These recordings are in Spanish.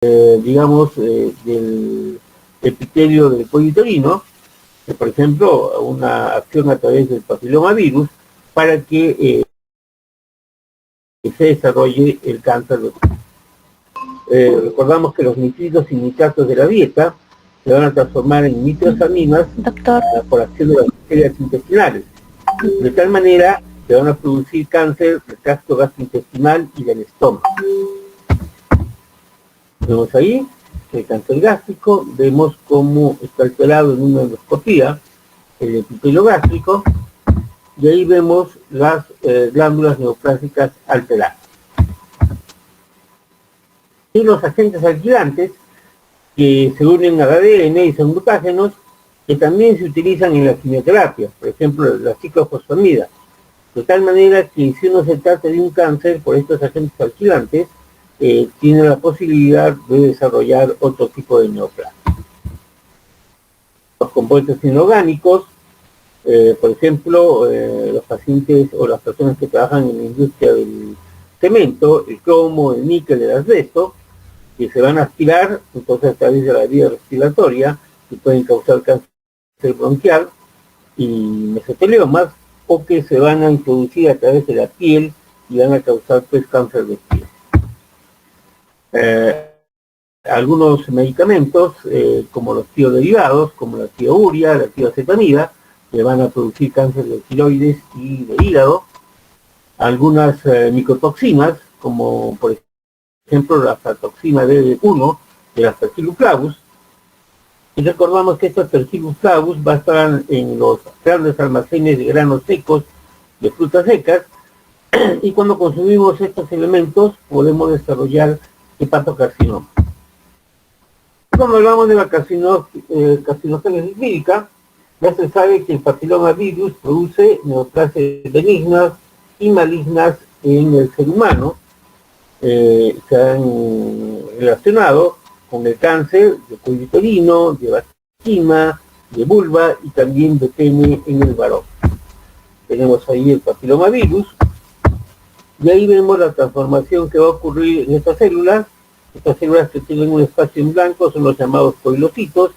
digamos, del epitelio del cuello uterino, por ejemplo, una acción a través del papilomavirus para que se desarrolle el cáncer de cuello. Recordamos que los nitritos y nitratos de la dieta se van a transformar en nitrosaminas por acción de las bacterias intestinales. De tal manera que van a producir cáncer del tracto gastrointestinal y del estómago. Vemos ahí el cáncer gástrico, vemos cómo está alterado en una endoscopía el epitelio gástrico, y ahí vemos las glándulas neoplásicas alteradas. Y los agentes alquilantes que se unen al ADN y son glucágenos, que también se utilizan en la quimioterapia, por ejemplo la ciclofosfamida, de tal manera que si uno se trata de un cáncer por estos agentes alquilantes, tiene la posibilidad de desarrollar otro tipo de neoplasia. Los compuestos inorgánicos, por ejemplo, los pacientes o las personas que trabajan en la industria del cemento, el cromo, el níquel, el asbesto, que se van a aspirar, entonces a través de la vía respiratoria, que pueden causar cáncer bronquial y mesoteliomas, o que se van a introducir a través de la piel y van a causar pues cáncer de piel. Algunos medicamentos, como los tioderivados, como la tiouria, la tioacetamida, que van a producir cáncer de tiroides y de hígado. Algunas micotoxinas, como por ejemplo la aflatoxina B1 de la Aspergillus flavus. Y recordamos que esta Aspergillus flavus va a estar en los grandes almacenes de granos secos, de frutas secas, y cuando consumimos estos elementos podemos desarrollar hepatocarcinoma. Cuando hablamos de la carcinogénesis vírica, ya se sabe que el papilomavirus produce neoplasias benignas y malignas en el ser humano. Se han relacionado con el cáncer de cuello uterino, de vagina, de vulva y también de pene en el varón. Tenemos ahí el papilomavirus, y ahí vemos la transformación que va a ocurrir en estas células. Estas células que tienen un espacio en blanco son los llamados coilocitos.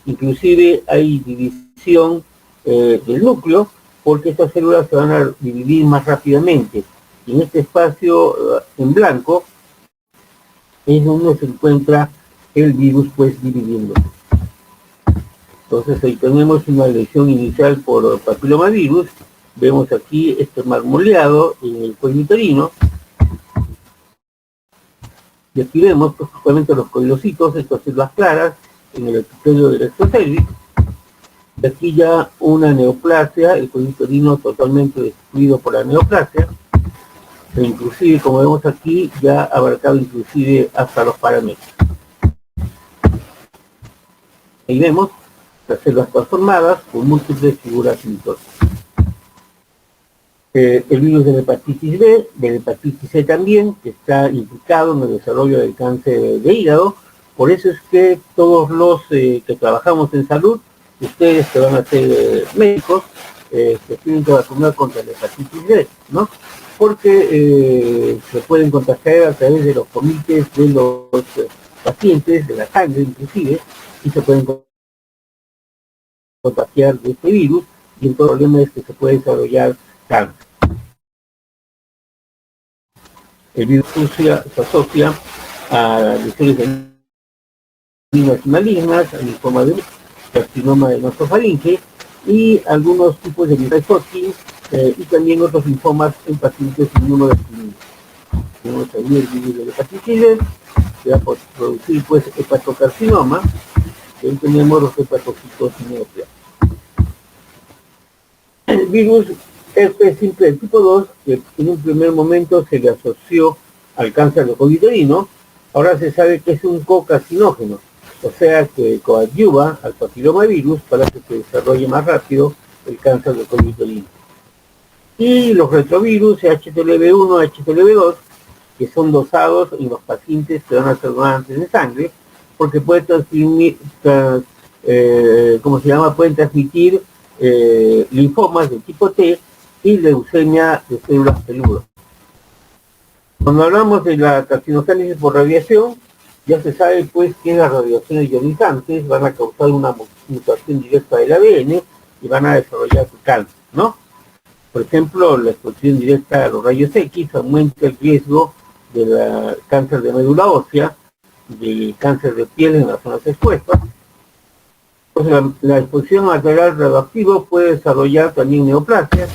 Inclusive hay división del núcleo, porque estas células se van a dividir más rápidamente. Y en este espacio en blanco es donde se encuentra el virus pues dividiéndose. Entonces ahí tenemos una lesión inicial por papilomavirus. Vemos aquí este marmoleado en el cuello uterino. Y aquí vemos pues, justamente los coilocitos, estas células claras, en el epitelio del exotélite. Y aquí ya una neoplasia, el cuello uterino totalmente destruido por la neoplasia. E inclusive, como vemos aquí, ya ha abarcado inclusive hasta los paramétros. Ahí vemos las células transformadas con múltiples figuras mitosas. El virus de la hepatitis B, de la hepatitis C también, que está implicado en el desarrollo del cáncer de hígado. Por eso es que todos los que trabajamos en salud, ustedes que van a ser médicos, se tienen que vacunar contra la hepatitis B, ¿no? Porque se pueden contagiar a través de los comités de los pacientes, de la sangre inclusive, y se pueden contagiar de este virus, y el problema es que se puede desarrollar cáncer. El virus se asocia a lesiones malignas, al linfoma de carcinoma de nasofaringe y algunos tipos de linfomas y también otros linfomas en pacientes inmunodeprimidos. Tenemos ahí el virus de la hepatitis B, que va a producir pues hepatocarcinoma, y ahí tenemos los hepatocitos neoplásicos. El virus herpes simple del tipo 2, que en un primer momento se le asoció al cáncer de cuello uterino, ahora se sabe que es un cocarcinógeno, o sea que coadyuva al papilomavirus para que se desarrolle más rápido el cáncer de cuello uterino. Y los retrovirus HTLV1, HTLV2, que son dosados en los pacientes que van a ser donantes de sangre, porque pueden transmitir, pueden transmitir linfomas de tipo T y leucemia de células peludas. Cuando hablamos de la carcinogénesis por radiación, Ya se sabe pues que las radiaciones ionizantes van a causar una mutación directa del ADN y van a desarrollar cáncer, ¿no? Por ejemplo, la exposición directa a los rayos X aumenta el riesgo del cáncer de médula ósea, del cáncer de piel en las zonas expuestas. Pues la exposición a material radioactivo puede desarrollar también neoplasias.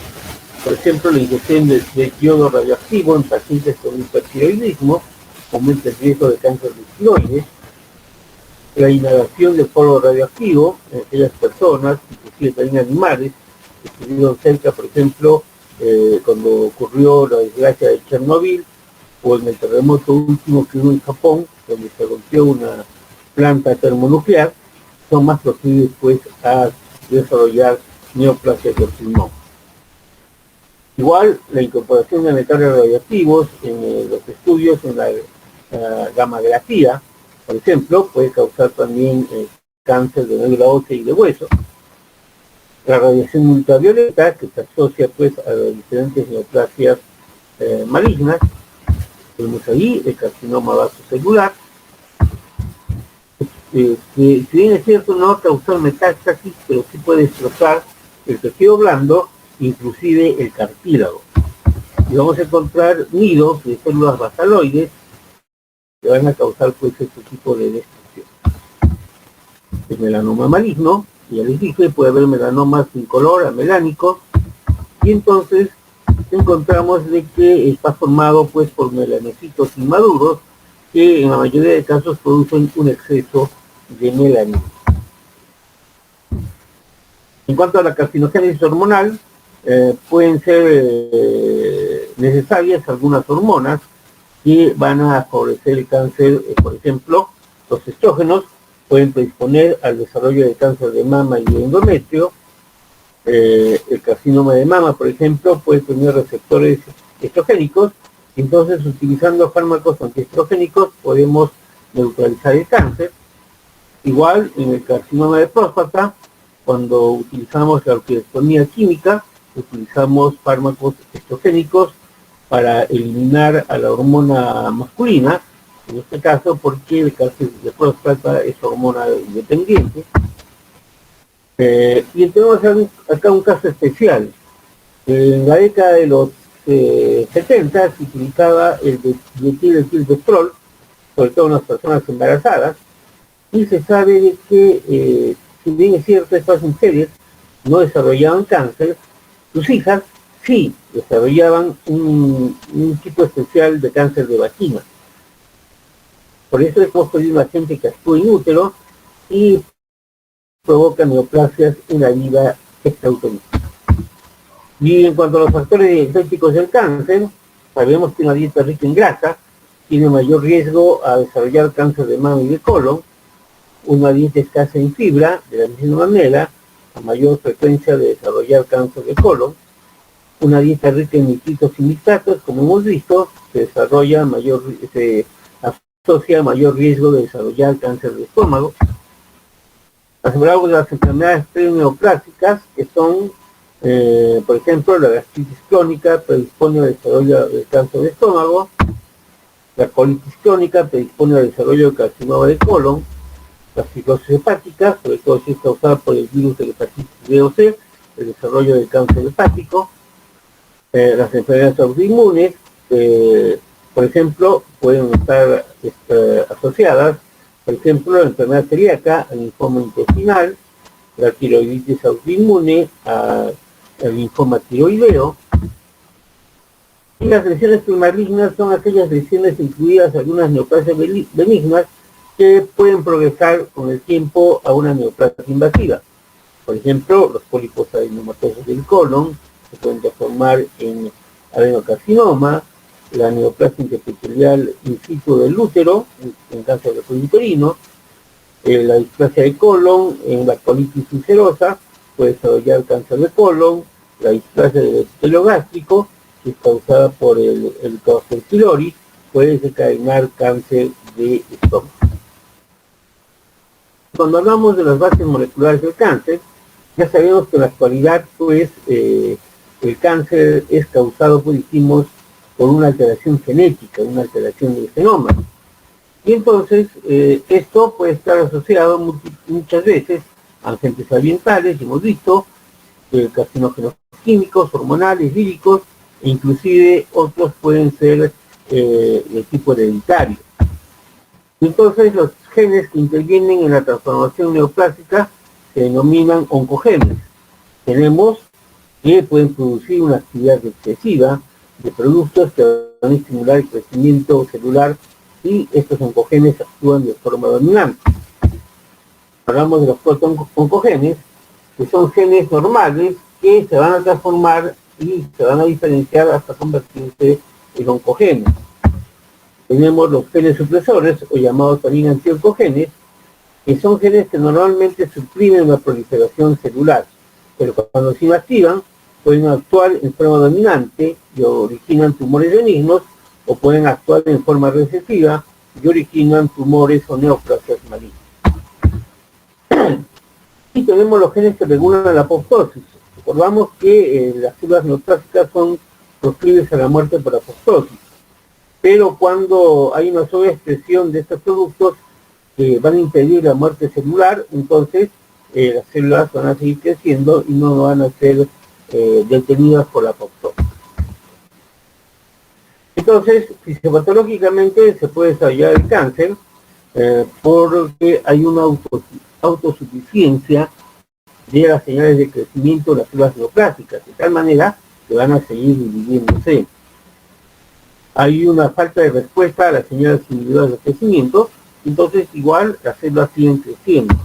Por ejemplo, la ingestión de yodo radioactivo en pacientes con hipertiroidismo aumenta el riesgo de cáncer de tiroides. La inhalación de polvo radioactivo en aquellas personas, inclusive también animales, que estuvieron cerca, por ejemplo, cuando ocurrió la desgracia de Chernobyl, o en el terremoto último que hubo en Japón, donde se rompió una planta termonuclear, son más proclives pues a desarrollar neoplasias del pulmón. Igual, la incorporación de metales radioactivos en los estudios en la gammagrafía, por ejemplo, puede causar también cáncer de médula ósea y de hueso. La radiación ultravioleta, que se asocia pues a las diferentes neoplasias malignas, tenemos ahí el carcinoma vasocelular, que si bien es cierto no va a causar metástasis, pero sí puede destrozar el tejido blando, inclusive el cartílago. Y vamos a encontrar nidos de células basaloides que van a causar pues este tipo de destrucción. El melanoma maligno, ya les dije, puede haber melanomas incolor, amelánicos, y entonces encontramos de que está formado pues por melanocitos inmaduros que en la mayoría de casos producen un exceso de melanina. En cuanto a la carcinogénesis hormonal, pueden ser necesarias algunas hormonas que van a favorecer el cáncer. Por ejemplo, los estrógenos pueden predisponer al desarrollo de cáncer de mama y de endometrio. El carcinoma de mama, por ejemplo, puede tener receptores estrogénicos, entonces utilizando fármacos antiestrogénicos podemos neutralizar el cáncer. Igual en el carcinoma de próstata, cuando utilizamos la orquidectomía química, utilizamos fármacos estrogénicos para eliminar a la hormona masculina, en este caso porque el cáncer de próstata es hormona independiente. Y tenemos acá un caso especial. En la década de los 70 se utilizaba el dietilenglicol, sobre todo en las personas embarazadas, y se sabe que, si bien es cierto, estas mujeres no desarrollaban cáncer, sus hijas sí desarrollaban un tipo especial de cáncer de vagina. Por eso hemos pedido a gente que actúa en útero y provoca neoplasias en la vida extrauterina. Y en cuanto a los factores genéticos del cáncer, sabemos que una dieta rica en grasa tiene mayor riesgo a desarrollar cáncer de mama y de colon. Una dieta escasa en fibra, de la misma manera, a mayor frecuencia de desarrollar cáncer de colon. Una dieta rica en nitritos y nitratos, como hemos visto, se asocia a mayor riesgo de desarrollar cáncer de estómago. Hablamos de las enfermedades preneoplásicas, que son, por ejemplo, la gastritis crónica predispone al desarrollo del cáncer de estómago, la colitis crónica predispone al desarrollo del carcinoma de colon, la cirrosis hepática, sobre todo si es causada por el virus de la hepatitis B o C, el desarrollo del cáncer hepático. Las enfermedades autoinmunes, por ejemplo, pueden estar asociadas, por ejemplo, la enfermedad celíaca, el linfoma intestinal, la tiroiditis autoinmune, el linfoma tiroideo. Y las lesiones premalignas son aquellas lesiones incluidas algunas neoplasias benignas que pueden progresar con el tiempo a una neoplasia invasiva. Por ejemplo, los pólipos adenomatosos del colon se pueden transformar en adenocarcinoma, la neoplasia intraepitelial in situ del útero, en cáncer de cuello uterino, la displasia de colon, en la colitis ulcerosa, puede desarrollar cáncer de colon, la displasia del epitelio gástrico, que es causada por el Helicobacter pylori, puede desencadenar cáncer de estómago. Cuando hablamos de las bases moleculares del cáncer, ya sabemos que en la actualidad, pues, el cáncer es causado, pues dijimos, por una alteración genética, una alteración del genoma. Y entonces esto puede estar asociado muchas veces a agentes ambientales, hemos visto, carcinógenos químicos, hormonales, víricos, e inclusive otros pueden ser de tipo hereditario. Entonces los genes que intervienen en la transformación neoplástica se denominan oncogenes. Tenemos que pueden producir una actividad excesiva de productos que van a estimular el crecimiento celular y estos oncogenes actúan de forma dominante. Hablamos de los proto-oncogenes, que son genes normales que se van a transformar y se van a diferenciar hasta convertirse en oncogenes. Tenemos los genes supresores, o llamados también anti-oncogenes, que son genes que normalmente suprimen la proliferación celular, pero cuando se inactivan pueden actuar en forma dominante y originan tumores benignos, o pueden actuar en forma recesiva y originan tumores o neoplasias malignas. Y tenemos los genes que regulan la apoptosis. Recordamos que las células neoplásicas son proclives a la muerte por apoptosis, pero cuando hay una sobreexpresión de estos productos que van a impedir la muerte celular, entonces las células van a seguir creciendo y no van a ser detenidas por la apoptosis. Entonces, fisiopatológicamente se puede desarrollar el cáncer porque hay una autosuficiencia de las señales de crecimiento de las células neoplásicas, de tal manera que van a seguir dividiéndose. Hay una falta de respuesta a las señales individuales de crecimiento, entonces igual las células siguen creciendo.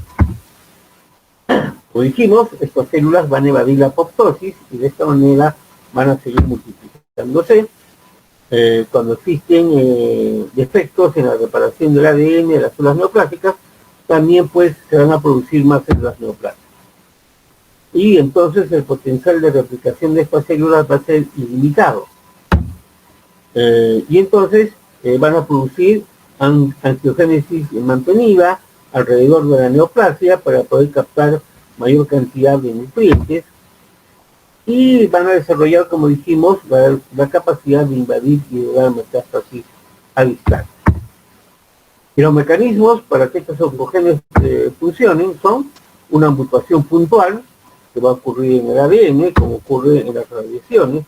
Como dijimos, estas células van a evadir la apoptosis y de esta manera van a seguir multiplicándose. Cuando existen defectos en la reparación del ADN de las células neoplásicas, también pues se van a producir más células neoplásicas. Y entonces el potencial de replicación de estas células va a ser ilimitado. Y entonces van a producir angiogénesis mantenida alrededor de la neoplasia para poder captar mayor cantidad de nutrientes, y van a desarrollar, como dijimos, la capacidad de invadir y de dar metástasis a distancia. Y los mecanismos para que estos oncogenes funcionen son una mutación puntual que va a ocurrir en el ADN, como ocurre en las radiaciones,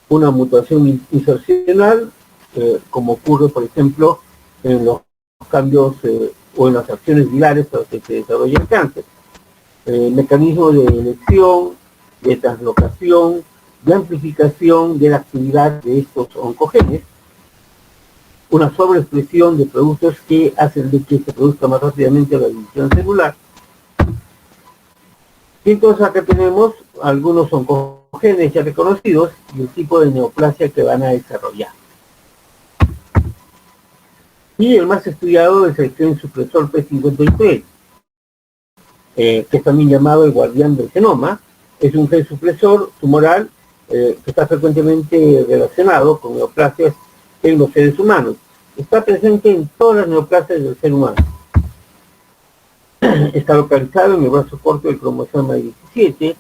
una mutación insercional, como ocurre, por ejemplo, en los cambios o en las acciones virales para que se desarrolle el cáncer. Mecanismos de elección, de translocación, de amplificación de la actividad de estos oncogenes, una sobreexpresión de productos que hacen de que se produzca más rápidamente la división celular. Y entonces acá tenemos algunos oncogenes ya reconocidos y el tipo de neoplasia que van a desarrollar. Y el más estudiado es el gen supresor P53, que es también llamado el guardián del genoma. Es un gen supresor tumoral que está frecuentemente relacionado con neoplasias en los seres humanos. Está presente en todas las neoplasias del ser humano. Está localizado en el brazo corto del cromosoma 17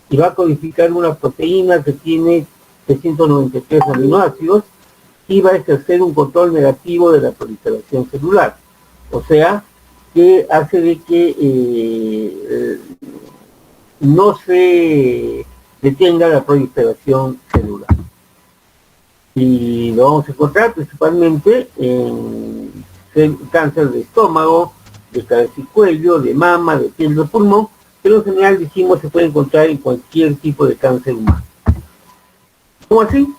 y va a codificar una proteína que tiene 393 aminoácidos y va a ejercer un control negativo de la proliferación celular. O sea, que hace de que no se detenga la proliferación celular. Y lo vamos a encontrar principalmente en cáncer de estómago, de cabeza y cuello, de mama, de piel, de pulmón, pero en general dijimos se puede encontrar en cualquier tipo de cáncer humano. ¿Cómo así?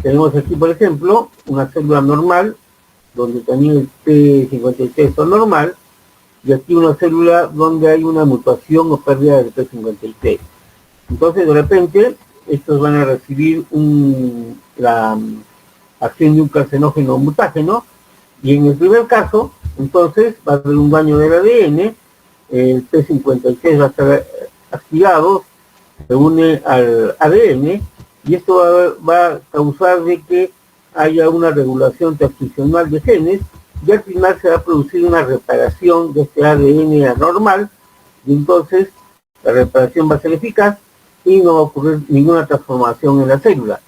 Tenemos aquí, por ejemplo, una célula normal, donde también el P53 es normal, y aquí una célula donde hay una mutación o pérdida del P53. Entonces, de repente, estos van a recibir la acción de un carcinógeno mutágeno, y en el primer caso, entonces, va a haber un daño del ADN, el P53 va a estar activado, se une al ADN, y esto va a causar de que haya una regulación transcripcional de genes, y al final se va a producir una reparación de este ADN anormal, y entonces la reparación va a ser eficaz y no va a ocurrir ninguna transformación en la célula.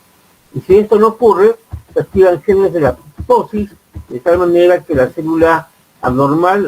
Y si esto no ocurre, se activan genes de la apoptosis de tal manera que la célula anormal